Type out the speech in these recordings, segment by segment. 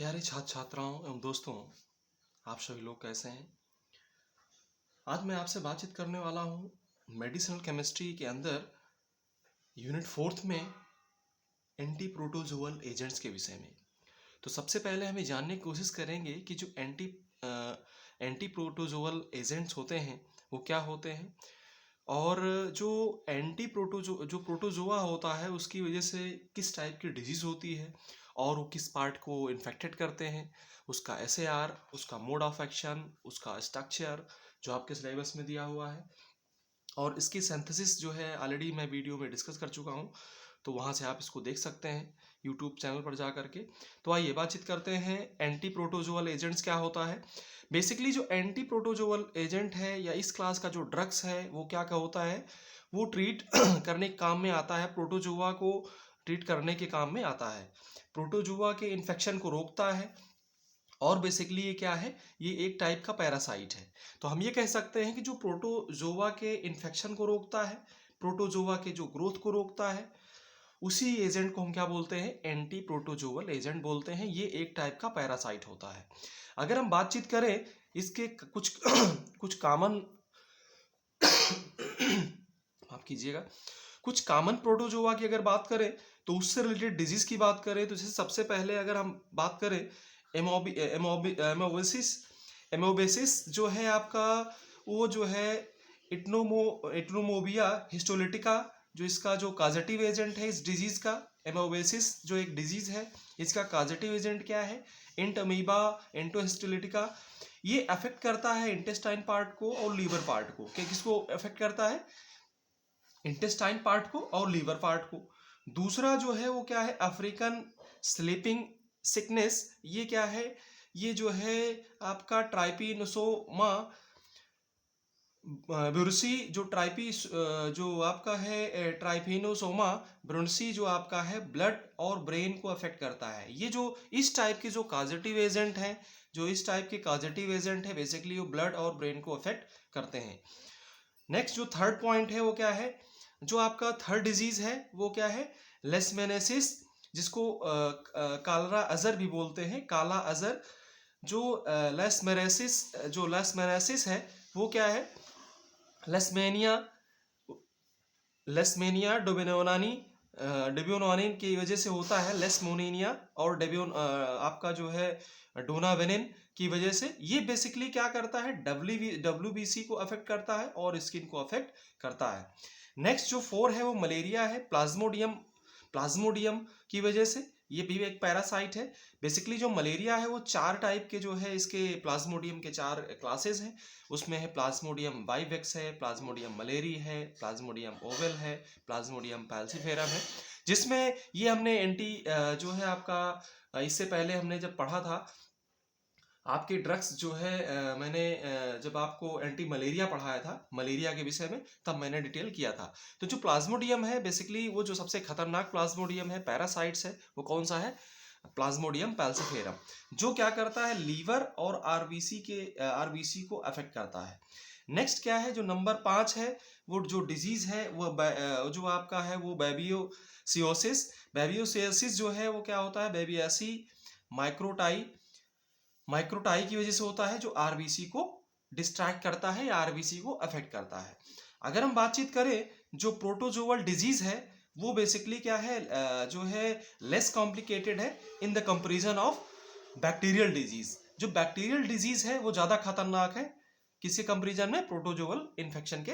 प्यारे छात्र छात्राओं एवं दोस्तों, आप सभी लोग कैसे हैं। आज मैं आपसे बातचीत करने वाला हूँ मेडिसिनल केमिस्ट्री के अंदर यूनिट 4 में एंटी प्रोटोजोअल एजेंट्स के विषय में। तो सबसे पहले हमें जानने की कोशिश करेंगे कि जो एंटी प्रोटोजोअल एजेंट्स होते हैं वो क्या होते हैं, और जो जो प्रोटोजोआ होता है उसकी वजह से किस टाइप की डिजीज़ होती है और वो किस पार्ट को इन्फेक्टेड करते हैं, उसका एसएआर, उसका मोड ऑफ एक्शन, उसका स्ट्रक्चर जो आपके सिलेबस में दिया हुआ है, और इसकी सिंथेसिस जो है ऑलरेडी मैं वीडियो में डिस्कस कर चुका हूँ, तो वहाँ से आप इसको देख सकते हैं यूट्यूब चैनल पर जा करके। तो आइए बातचीत करते हैं एंटी प्रोटोजोअल एजेंट्स क्या होता है। बेसिकली जो एंटी प्रोटोजोअल एजेंट है या इस क्लास का जो ड्रग्स है वो क्या होता है, वो ट्रीट करने के काम में आता है, प्रोटोजोआ को ट्रीट करने के काम में आता है, प्रोटोजोआ के इन्फेक्शन को रोकता है, और बेसिकली ये क्या है, ये एक टाइप का पैरासाइट है। तो हम ये कह सकते हैं कि जो प्रोटोजोआ के इन्फेक्शन को रोकता है, प्रोटोजोआ के जो ग्रोथ को रोकता है, उसी एजेंट को हम क्या बोलते हैं, एंटी प्रोटोजोअल एजेंट बोलते हैं। ये एक टाइप का पैरासाइट होता है। अगर हम बातचीत करें इसके कुछ कुछ कॉमन माफ कीजिएगा, कुछ कॉमन प्रोटोजोआ की अगर बात करें तो उससे रिलेटेड डिजीज की बात करें तो जैसे सबसे पहले अगर हम बात करें एमोबेसिस। एमोबेसिस जो है आपका, वो जो है इटनोमोबिया हिस्टोलिटिका, जो इसका जो काजेटिव एजेंट है इस डिजीज का। एमोबेसिस जो एक डिजीज है, इसका काजेटिव एजेंट क्या है, इंट अमीबा एंटोहिस्टोलिटिका। ये अफेक्ट करता है इंटेस्टाइन पार्ट को और लीवर पार्ट को। किसको अफेक्ट करता है, इंटेस्टाइन पार्ट को और लीवर पार्ट को। दूसरा जो है वो क्या है, अफ्रीकन स्लीपिंग सिकनेस। ये क्या है, ये जो है आपका ट्राइपिनोसोमा ब्रुनसी, जो आपका है ट्राइपिनोसोमा ब्रुनसी, जो आपका है ब्लड और ब्रेन को अफेक्ट करता है। ये जो इस टाइप के जो काजेटिव एजेंट हैं, बेसिकली वो ब्लड और ब्रेन को अफेक्ट करते हैं। नेक्स्ट जो थर्ड पॉइंट है वो क्या है, जो आपका थर्ड डिजीज है वो क्या है, लेशमैनियासिस, जिसको कालरा अजर भी बोलते हैं, काला अजर। जो लेशमैनियासिस है वो क्या है, लेशमेनिया डेबियोनानी की वजह से होता है, लेशमोनिया और आपका जो है डोनावेनिन की वजह से। ये बेसिकली क्या करता है, डब्ल्यूबीसी को अफेक्ट करता है और स्किन को अफेक्ट करता है। नेक्स्ट जो 4 है वो मलेरिया है, प्लाज्मोडियम की वजह से। ये भी एक पैरासाइट है। बेसिकली जो मलेरिया है वो 4 टाइप के जो है इसके प्लाज्मोडियम के 4 क्लासेस हैं। उसमें है प्लाज्मोडियम बाइवेक्स है, प्लाज्मोडियम मलेरी है, प्लाज्मोडियम ओवेल है, प्लाज्मोडियम पैल्सिफेरम है। जिसमें ये हमने जो है आपका इससे पहले हमने जब पढ़ा था आपके ड्रग्स जो है, मैंने जब आपको एंटी मलेरिया पढ़ाया था, मलेरिया के विषय में, तब मैंने डिटेल किया था। तो जो प्लाज्मोडियम है बेसिकली वो जो सबसे खतरनाक प्लाज्मोडियम है, पैरासाइट्स है, वो कौन सा है, प्लाज्मोडियम पैल्सिफेरम, जो क्या करता है, लीवर और आरबीसी को अफेक्ट करता है। नेक्स्ट क्या है, जो नंबर 5 है, वो जो डिजीज है वो जो आपका है वो बेबियोसियोसिस। बेबियोसियोसिस जो है वो क्या होता है, बेबियासी माइक्रोटाई की वजह से होता है, जो आरबीसी को डिस्ट्रैक्ट करता है या आरबीसी को अफेक्ट करता है। अगर हम बातचीत करें जो प्रोटोजोअल डिजीज है, वो बेसिकली क्या है, जो है लेस कॉम्प्लिकेटेड है in the comparison of bacterial disease. जो बैक्टीरियल डिजीज है वो ज्यादा खतरनाक है, किसके कंपैरिजन में, प्रोटोजोअल इन्फेक्शन के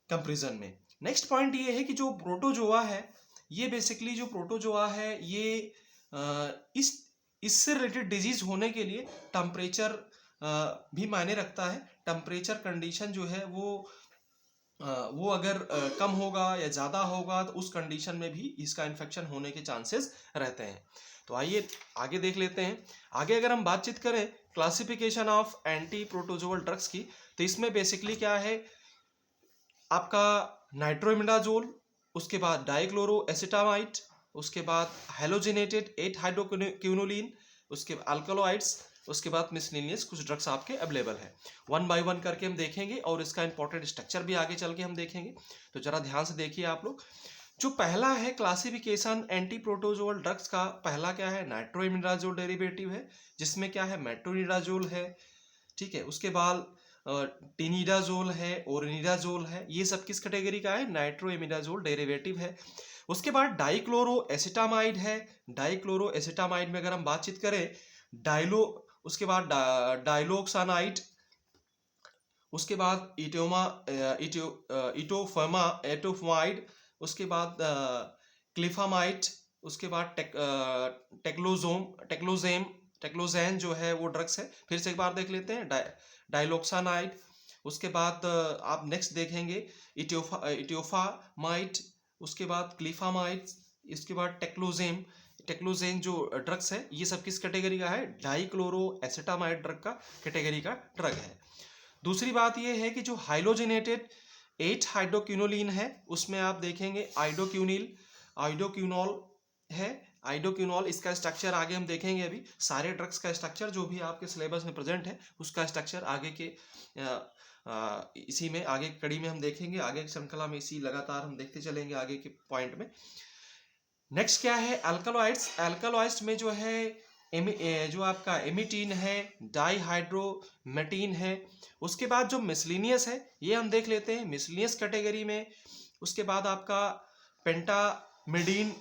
कंपैरिजन में। नेक्स्ट पॉइंट ये है कि जो प्रोटोजोआ है, ये बेसिकली जो प्रोटोजोआ है ये इस इससे रिलेटेड डिजीज होने के लिए टेम्परेचर भी मायने रखता है। टेम्परेचर कंडीशन जो है वो अगर कम होगा या ज़्यादा होगा तो उस कंडीशन में भी इसका इन्फेक्शन होने के चांसेस रहते हैं। तो आइए आगे देख लेते हैं। आगे अगर हम बातचीत करें classification of anti protozoal drugs की, तो इसमें बेसिकली क्या है आपका, नाइट्रोमिडाजोल, उसके बाद डाइक्लोरोएसिटामाइड, उसके बाद हेलोजिनेटेड 8 हाइड्रोक्विनोलिन, उसके अल्कलॉइड्स, उसके बाद मिसलेनियस कुछ ड्रग्स आपके अवेलेबल है। 1 बाय 1 करके हम देखेंगे और इसका इंपॉर्टेंट स्ट्रक्चर भी आगे चल के हम देखेंगे। तो जरा ध्यान से देखिए आप लोग। जो पहला है क्लासिफिकेशन एंटी प्रोटोजोल ड्रग्स का, पहला क्या है, नाइट्रोइमिडाजोल डेरिवेटिव है, जिसमें क्या है, मेट्रोनिडाजोल है, ठीक है। उसके बाद टिनिडाजोल है, ओरिनिडाजोल है, ये सब किस कैटेगरी का है, नाइट्रोइमिडाजोल डेरिवेटिव है। उसके बाद डाइक्लोरो एसिटामाइड है, डाइक्लोरो एसिटामाइड में अगर हम बातचीत करें, डाइलो उसके बाद डाइलोक्सानाइड, उसके बाद इटोफामाइड, उसके बाद क्लिफामाइड, उसके बाद टेक्लोजेम जो है वो ड्रग्स है। फिर से एक बार देख लेते हैं, डाइलोक्सानाइड, उसके बाद आप नेक्स्ट देखेंगे इटियोफामाइड, उसके बाद क्लिफामाइड, इसके बाद टेक्लोजेम जो ड्रग्स है, ये सब किस कैटेगरी का है, डाइक्लोरो एसिटामाइड ड्रग का कैटेगरी का ड्रग है। दूसरी बात यह है कि जो हाइलोजिनेटेड 8 हाइड्रोक्विनोलिन है, उसमें आप देखेंगे आइडोक्विनोल है, आइडोक्विनोल, इसका स्ट्रक्चर आगे हम देखेंगे। अभी सारे ड्रग्स का स्ट्रक्चर जो भी आपके सिलेबस में प्रेजेंट है, उसका स्ट्रक्चर आगे के इसी में आगे कड़ी में हम देखेंगे, आगे की श्रृंखला में इसी लगातार हम देखते चलेंगे आगे के पॉइंट में। नेक्स्ट क्या है, अल्कलॉइड्स। अल्कलॉइड्स में जो है जो आपका एमिटीन है, डाईहाइड्रोमेटीन है। उसके बाद जो मिसलिनियस है, ये हम देख लेते हैं मिसलिनियस कैटेगरी में। उसके बाद आपका पेंटामिडीन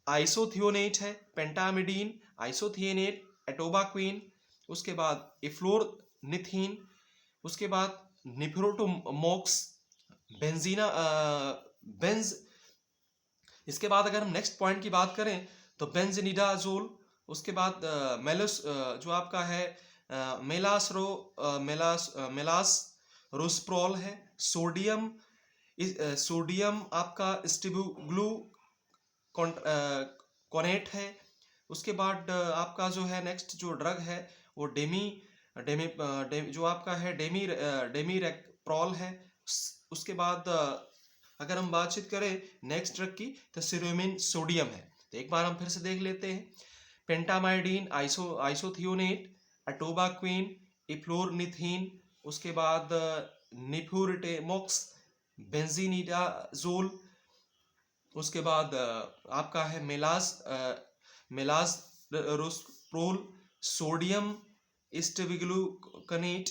आइसोथियोनेट है, पेंटामिडीन आइसोथियोनेट, एटोबाक्विन, उसके बाद इफ्लोरनिथीन, उसके बाद निफ्रोटोमोक्स, बेंजीना बेंज। इसके बाद अगर हम नेक्स्ट पॉइंट की बात करें तो बेंजनिडाजोल, उसके बाद मेलोस जो आपका है मेलास रोस्प्रोल है, सोडियम आपका स्टिबुग्लू कॉनेट है। उसके बाद आपका जो है नेक्स्ट जो ड्रग है वो जो आपका है डेमीरेक्प्रॉल है। उसके बाद अगर हम बातचीत करें नेक्स्ट ड्रग की तो सिरोमिन सोडियम है। तो एक बार हम फिर से देख लेते हैं, पेंटामाइडीन आइसोथियोनेट, एटोबाक्विन, इफ्लोरनिथीन, उसके बाद निफ्यूरिटेमोक्स, बेंजीनिडाजोल, उसके बाद आपका है मेलास रोस्प्रोल, सोडियम स्टेबिग्लूकनेट,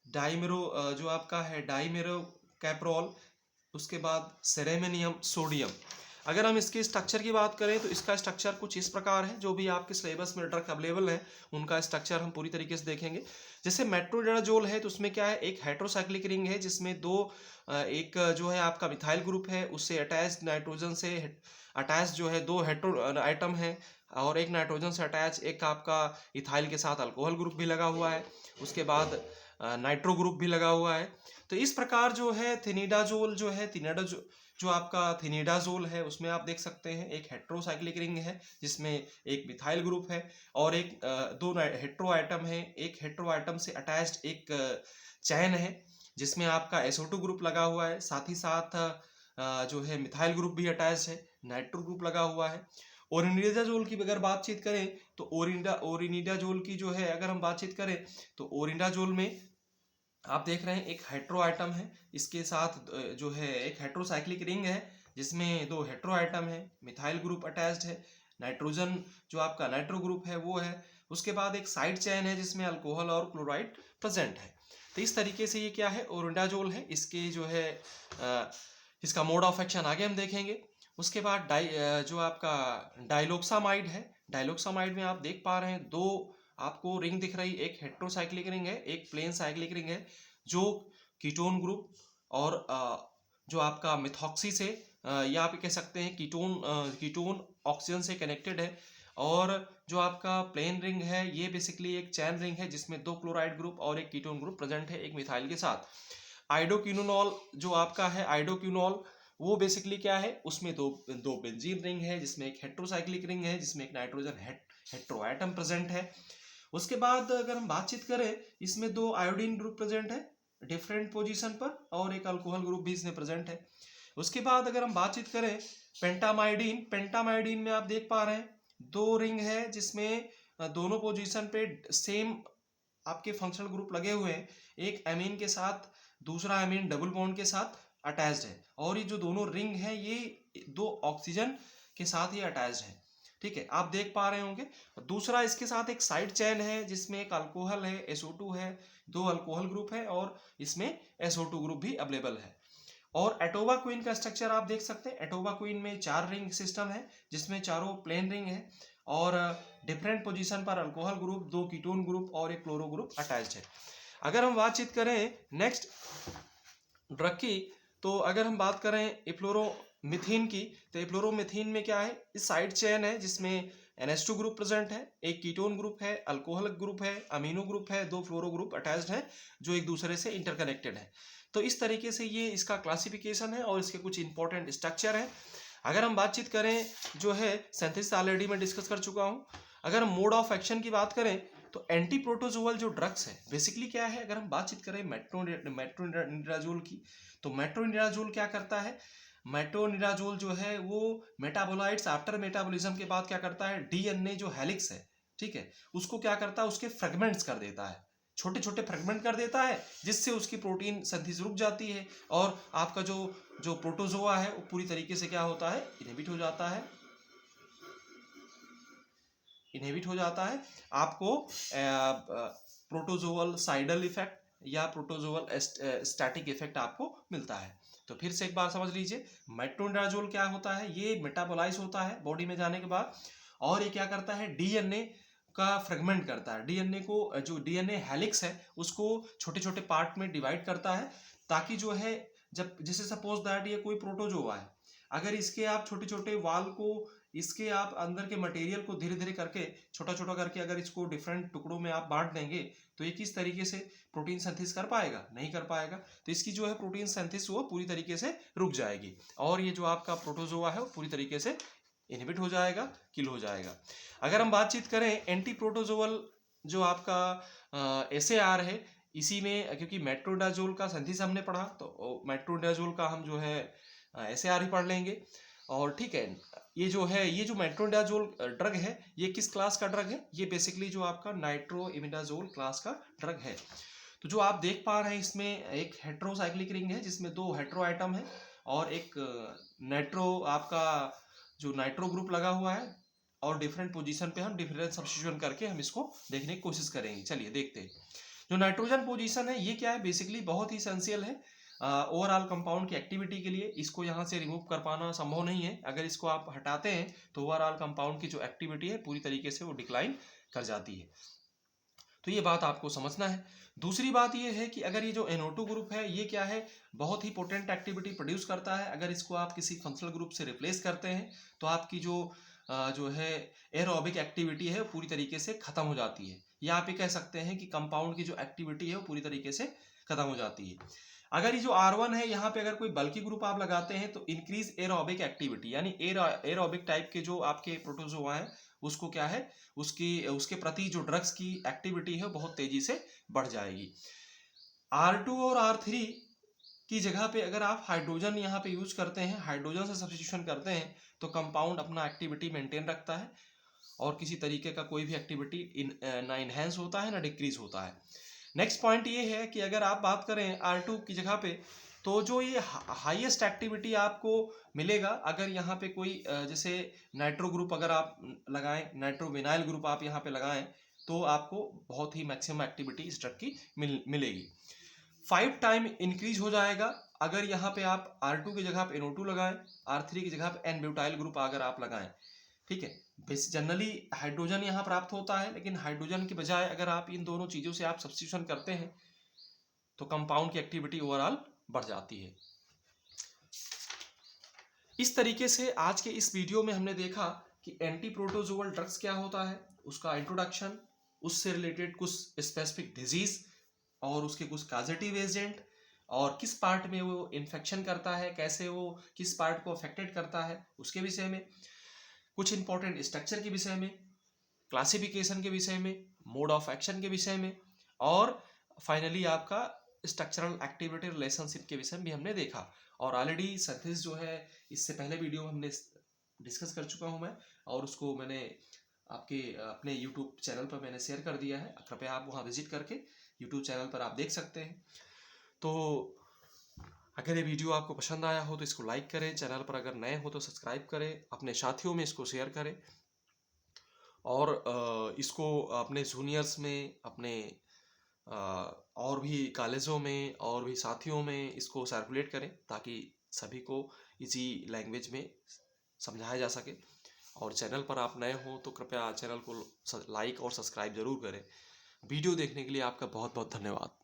डाइमेरो जो आपका है डाइमेरो कैप्रोल, उसके बाद सेरेमिनियम सोडियम। अगर हम इसके स्ट्रक्चर की बात करें तो इसका स्ट्रक्चर कुछ इस प्रकार है, जो भी आपके सिलेबस में ड्रग अवेलेबल है उनका स्ट्रक्चर हम पूरी तरीके से देखेंगे। जैसे मेट्रोनिडाजोल है तो उसमें क्या है, एक हेट्रोसाइक्लिक रिंग है जिसमें दो एक जो है आपका मिथाइल ग्रुप है, उससे अटैच नाइट्रोजन से अटैच जो है दो हेट्रो आइटम है, और एक नाइट्रोजन से अटैच एक आपका इथाइल के साथ अल्कोहल ग्रुप भी लगा हुआ है, उसके बाद नाइट्रो ग्रुप भी लगा हुआ है। तो इस प्रकार जो है थिनिडाजोल जो आपका थिनिडाजोल है, उसमें आप देख सकते हैं एक हेट्रोसाइक्लिक रिंग है जिसमें एक मिथाइल ग्रुप है और एक दो हेट्रो आइटम है, एक हेट्रो आइटम से अटैच्ड एक चैन है जिसमें आपका SO2 ग्रुप लगा हुआ है, साथ ही साथ जो है मिथाइल ग्रुप भी अटैच है, नाइट्रो ग्रुप लगा हुआ है। ओरिनिडाजोल की अगर बातचीत करें तो ओरिनिडाजोल की जो है अगर हम बातचीत करें तो ओरिनिडाजोल में आप देख रहे हैं एक हेट्रो आइटम है, इसके साथ जो है एक हेट्रोसाइक्लिक रिंग है जिसमें दो हेट्रो आइटम है, मिथाइल ग्रुप अटैच्ड है, नाइट्रोजन जो आपका नाइट्रो ग्रुप है वो है, उसके बाद एक साइड चेन है जिसमें अल्कोहल और क्लोराइड प्रेजेंट है। तो इस तरीके से ये क्या है, ओरिनिडाजोल है। इसके जो है इसका मोड ऑफ एक्शन आगे हम देखेंगे। उसके बाद जो आपका डाइलोक्सामाइड है, डाइलोक्सामाइड में आप देख पा रहे हैं दो आपको रिंग दिख रही, एक हेट्रोसाइक्लिक रिंग है, एक प्लेन साइक्लिक रिंग है जो कीटोन ग्रुप और जो आपका मिथॉक्सी से या आप कह सकते हैं कीटोन ऑक्सीजन से कनेक्टेड है, और जो आपका प्लेन रिंग है ये बेसिकली एक चैन रिंग है जिसमें दो क्लोराइड ग्रुप और एक कीटोन ग्रुप प्रेजेंट है एक मिथाइल के साथ। आइडोक्विनोल जो आपका है आइडोक्विनोल वो बेसिकली क्या है, उसमें दो बेंजीन रिंग है जिसमें एक हेट्रोसाइक्लिक रिंग है जिसमें एक नाइट्रोजन हेट्रो एटम प्रेजेंट है। उसके बाद अगर हम बातचीत करें इसमें दो आयोडीन ग्रुप प्रेजेंट है डिफरेंट पोजीशन पर और एक अल्कोहल ग्रुप भी इसमें प्रेजेंट है। उसके बाद अगर हम बातचीत करें पेंटामाइडीन में आप देख पा रहे हैं दो रिंग है जिसमें दोनों पोजीशन पे सेम आपके फंक्शनल ग्रुप लगे हुए हैं, एक एमीन के साथ दूसरा एमीन डबल बॉन्ड के साथ अटैच्ड है, और ये जो दोनों रिंग है ये दो ऑक्सीजन के साथ ये अटैच्ड है, ठीक है, आप देख पा रहे होंगे। दूसरा इसके साथ एक साइड चेन है जिसमें एक अल्कोहल है, SO2 है, दो अल्कोहल ग्रुप है और इसमें SO2 ग्रुप भी अवेलेबल है। और एटोवाक्विन का स्ट्रक्चर आप देख सकते हैं। एटोवाक्विन में 4 रिंग सिस्टम है जिसमें चारों प्लेन रिंग है और डिफरेंट पोजीशन पर अल्कोहल ग्रुप, 2 कीटोन ग्रुप और एक क्लोरो ग्रुप अटैच्ड है। अगर हम बातचीत करें नेक्स्ट ड्रग की, तो अगर हम बात करें इफ्लोरोमिथीन की, तो इफ्लोरोमिथीन में क्या है, इस साइड चेन है जिसमें NH2 ग्रुप प्रेजेंट है, एक कीटोन ग्रुप है, अल्कोहल ग्रुप है, अमीनो ग्रुप है, 2 फ्लोरो ग्रुप अटैच्ड है जो एक दूसरे से इंटरकनेक्टेड है। तो इस तरीके से ये इसका क्लासिफिकेशन है और इसके कुछ इंपॉर्टेंट स्ट्रक्चर है। अगर हम बातचीत करें जो है सिंथेसिस ऑलरेडी मैं डिस्कस कर चुका हूँ। अगर हम मोड ऑफ एक्शन की बात करें तो एंटी प्रोटोजोअल जो ड्रग्स है बेसिकली क्या है, अगर हम बातचीत करें मेट्रोनिडाजोल की, तो मेट्रोनिडाजोल क्या करता है, मेट्रोनिडाजोल जो है वो मेटाबोलाइट्स आफ्टर मेटाबॉलिज्म के बाद क्या करता है, डीएनए जो हेलिक्स है, ठीक है, उसको क्या करता है, उसके फ्रेगमेंट्स कर देता है, छोटे छोटे फ्रेगमेंट कर देता है जिससे उसकी प्रोटीन सिंथेसिस रुक जाती है और आपका जो जो प्रोटोजोआ है वो पूरी तरीके से क्या होता है, इनहिबिट हो जाता है, इनहिबिट हो जाता है। आपको प्रोटोजोअल साइडल इफेक्ट या प्रोटोजोअल स्टैटिक इफेक्ट आपको मिलता है। तो फिर से एक बार समझ लीजिए, मेट्रोनिडाजोल क्या होता है, ये मेटाबोलाइज होता है बॉडी में जाने के बाद और ये क्या करता है, डीएनए का फ्रेगमेंट करता है, डीएनए को जो डीएनए हेलिक्स है उसको छोटे छोटे पार्ट में डिवाइड करता है ताकि जो है, जब जैसे सपोज दैट ये कोई प्रोटोजोआ है, अगर इसके आप छोटे छोटे वाल को, इसके आप अंदर के मटेरियल को धीरे धीरे करके छोटा छोटा करके अगर इसको डिफरेंट टुकड़ों में आप बांट देंगे तो ये किस तरीके से प्रोटीन सिंथेसिस कर पाएगा, नहीं कर पाएगा। तो इसकी जो है प्रोटीन सिंथेसिस वो पूरी तरीके से रुक जाएगी और ये जो आपका प्रोटोजोआ है वो पूरी तरीके से इनहिबिट हो जाएगा, किल हो जाएगा। अगर हम बातचीत करें एंटी प्रोटोजोअल जो आपका SAR है, इसी में क्योंकि मेट्रोनिडाजोल का सिंथेसिस हमने पढ़ा तो मेट्रोनिडाजोल का हम जो है SAR ही पढ़ लेंगे। और ठीक है, ये जो है, ये जो मेट्रोनिडाजोल ड्रग है ये किस क्लास का ड्रग है, ये बेसिकली जो आपका नाइट्रोइमिडाजोल क्लास का ड्रग है। तो जो आप देख पा रहे हैं इसमें एक हेट्रोसाइक्लिक रिंग है जिसमें 2 हेट्रो आइटम है और एक नाइट्रो आपका जो नाइट्रो ग्रुप लगा हुआ है और डिफरेंट पोजीशन पे हम डिफरेंट सब्स्टिट्यूशन करके हम इसको देखने की कोशिश करेंगे। चलिए देखते हैं। जो नाइट्रोजन पोजीशन है ये क्या है, बेसिकली बहुत ही एसेंशियल है ओवरऑल कंपाउंड की एक्टिविटी के लिए। इसको यहाँ से रिमूव कर पाना संभव नहीं है, अगर इसको आप हटाते हैं तो ओवरऑल कंपाउंड की जो एक्टिविटी है पूरी तरीके से वो डिक्लाइन कर जाती है। तो ये बात आपको समझना है। दूसरी बात ये है कि अगर ये जो NO2 ग्रुप है ये क्या है, बहुत ही पोटेंट एक्टिविटी प्रोड्यूस करता है। अगर इसको आप किसी फंक्शनल ग्रुप से रिप्लेस करते हैं तो आपकी जो है एरोबिक एक्टिविटी है वो पूरी तरीके से खत्म हो जाती है, या आप ये कह सकते हैं कि कंपाउंड की जो एक्टिविटी है वो पूरी तरीके से खत्म हो जाती है। अगर ये जो R1 है यहाँ पे अगर कोई बल्कि ग्रुप आप लगाते हैं तो इंक्रीज एरोबिक एक्टिविटी, यानी एरोबिक टाइप के जो आपके प्रोटोजोआ हैं उसको क्या है, उसके प्रति जो ड्रग्स की एक्टिविटी है बहुत तेजी से बढ़ जाएगी। R2 और R3 की जगह पे अगर आप हाइड्रोजन यहाँ पे यूज करते हैं, हाइड्रोजन से सब्स्टिट्यूशन करते हैं तो कंपाउंड अपना एक्टिविटी मेंटेन रखता है और किसी तरीके का कोई भी एक्टिविटी ना इनहेंस होता है ना डिक्रीज होता है। नेक्स्ट पॉइंट ये है कि अगर आप बात करें R2 की जगह पे, तो जो ये हाईएस्ट एक्टिविटी आपको मिलेगा अगर यहाँ पे कोई जैसे नाइट्रो ग्रुप अगर आप लगाएं, नाइट्रोविनाइल ग्रुप आप यहाँ पे लगाएं तो आपको बहुत ही मैक्सिमम एक्टिविटी इस ड्रग की मिलेगी। 5 टाइम इंक्रीज हो जाएगा अगर यहाँ पे आप R2 की जगह पे NO2 लगाएं, R3 की जगह पे N-ब्यूटाइल ग्रुप अगर आप लगाएं, ठीक है। जनरली हाइड्रोजन यहाँ प्राप्त होता है लेकिन हाइड्रोजन की बजाय अगर आप इन दोनों चीज़ों से आप सब्स्टिट्यूशन करते हैं तो कंपाउंड की एक्टिविटी ओवरऑल बढ़ जाती है। इस तरीके से आज के इस वीडियो में हमने देखा कि एंटी प्रोटोजोअल ड्रग्स क्या होता है, उसका इंट्रोडक्शन, उससे रिलेटेड कुछ स्पेसिफिक डिजीज और उसके कुछ काजेटिव एजेंट और किस पार्ट में वो इन्फेक्शन करता है, कैसे वो किस पार्ट को अफेक्टेड करता है उसके विषय में, कुछ इंपॉर्टेंट स्ट्रक्चर के विषय में, क्लासिफिकेशन के विषय में, मोड ऑफ एक्शन के विषय में और फाइनली आपका स्ट्रक्चरल एक्टिविटी रिलेशनशिप के विषय में भी हमने देखा। और ऑलरेडी सिंथेसिस जो है इससे पहले वीडियो हमने डिस्कस कर चुका हूँ मैं और उसको मैंने आपके अपने यूट्यूब चैनल पर मैंने शेयर कर दिया है, कृपया आप वहाँ विजिट करके यूट्यूब चैनल पर आप देख सकते हैं। तो अगर ये वीडियो आपको पसंद आया हो तो इसको लाइक करें, चैनल पर अगर नए हो तो सब्सक्राइब करें, अपने साथियों में इसको शेयर करें और इसको अपने जूनियर्स में, अपने अ, और भी कॉलेजों में और भी साथियों में इसको सर्कुलेट करें ताकि सभी को इजी लैंग्वेज में समझाया जा सके। और चैनल पर आप नए हो तो कृपया चैनल को लाइक और सब्सक्राइब जरूर करें। वीडियो देखने के लिए आपका बहुत बहुत धन्यवाद।